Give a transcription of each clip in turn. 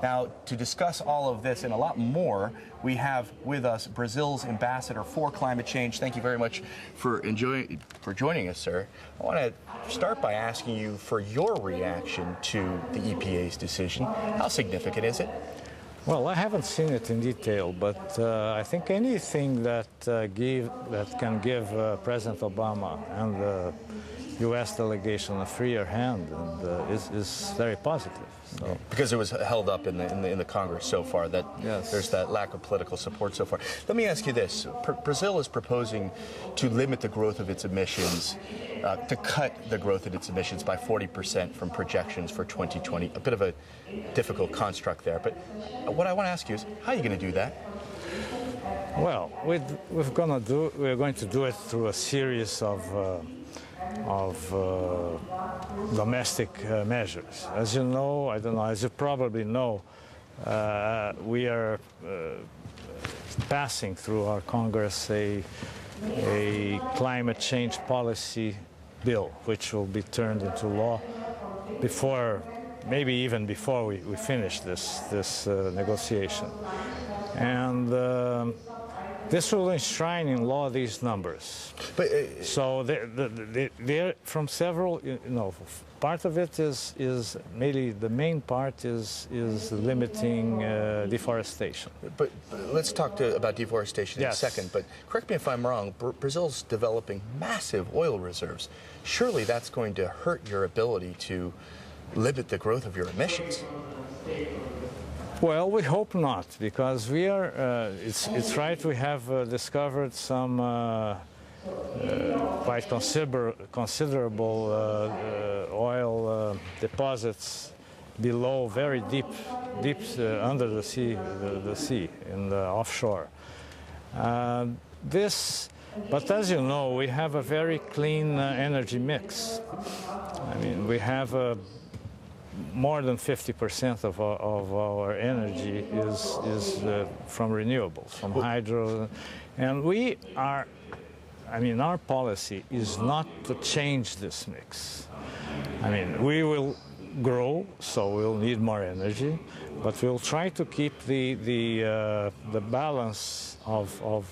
Now, to discuss all of this and a lot more, we have with us Brazil's ambassador for climate change. Thank you very much for joining us, sir. I want to start by asking you for your reaction to the EPA's decision. How significant is it? Well, I haven't seen it in detail, but I think anything that can give President Obama and the U.S. delegation a freer hand is very positive. So. Because it was held up in the Congress so far, that yes. There's that lack of political support so far. Let me ask you this. Brazil is proposing to limit the growth of its emissions, to cut the growth of its emissions by 40% from projections for 2020. A bit of a difficult construct there. But what I want to ask you is, how are you going to do that? Well, we're going to do it through a series of domestic measures. As you know, I don't know, as you probably know, we are passing through our Congress a climate change policy bill, which will be turned into law before, maybe even before we finish this negotiation. And this will enshrine in law these numbers. But, so they're from several, part of it is mainly, the main part is limiting deforestation. But let's talk about deforestation in a second. But correct me if I'm wrong, Brazil's developing massive oil reserves. Surely that's going to hurt your ability to limit the growth of your emissions. Well, we hope not, because we are. It's right. We have discovered some quite considerable oil deposits below, very deep under the sea, in the offshore. But as you know, we have a very clean energy mix. I mean, we have more than 50% of our energy is from renewables, from hydro, and our policy is not to change this mix. I mean, we will grow, so we'll need more energy, but we'll try to keep the balance of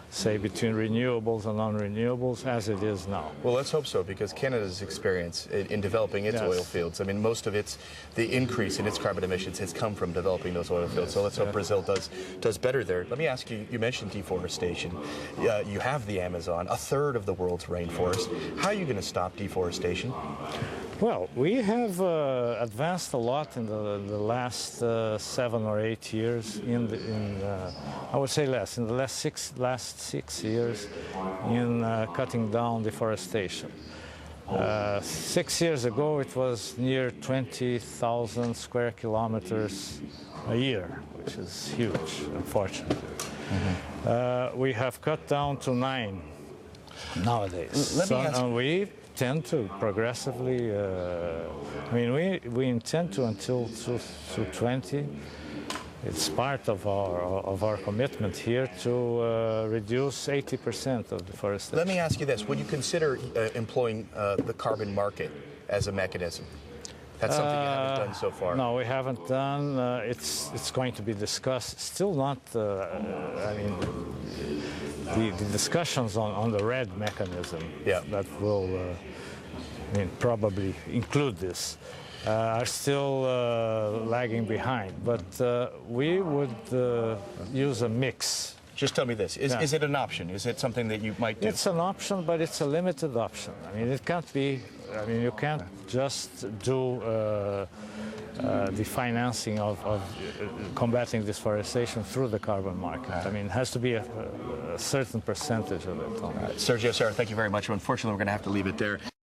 say, between renewables and non-renewables as it is now. Well, let's hope so, because Canada's experience in developing its oil fields, I mean, most of the increase in its carbon emissions has come from developing those oil fields. So let's hope Brazil does better there. Let me ask you, you mentioned deforestation. You have the Amazon, a third of the world's rainforest. How are you going to stop deforestation? Well, we have advanced a lot in the last 7 or 8 years. I would say less, in the last six years, in cutting down deforestation. 6 years ago, it was near 20,000 square kilometers a year, which is huge, unfortunately. Mm-hmm. We have cut down to 9 nowadays. And we tend to progressively, I mean, we intend to until 2020. It's part of our commitment here to reduce 80% of deforestation. Let me ask you this: would you consider employing the carbon market as a mechanism? That's something you haven't done so far. No, we haven't done. It's going to be discussed. Still not. I mean, the discussions on the RED mechanism that will, I mean, probably include this, are still lagging behind. But we would use a mix. Just tell me this: is it an option? Is it something that you might do? It's an option, but it's a limited option. I mean, it can't be. I mean, you can't just do the financing of combating deforestation through the carbon market. I mean, it has to be a certain percentage of it. Sergio Serra, thank you very much. Unfortunately, we're going to have to leave it there.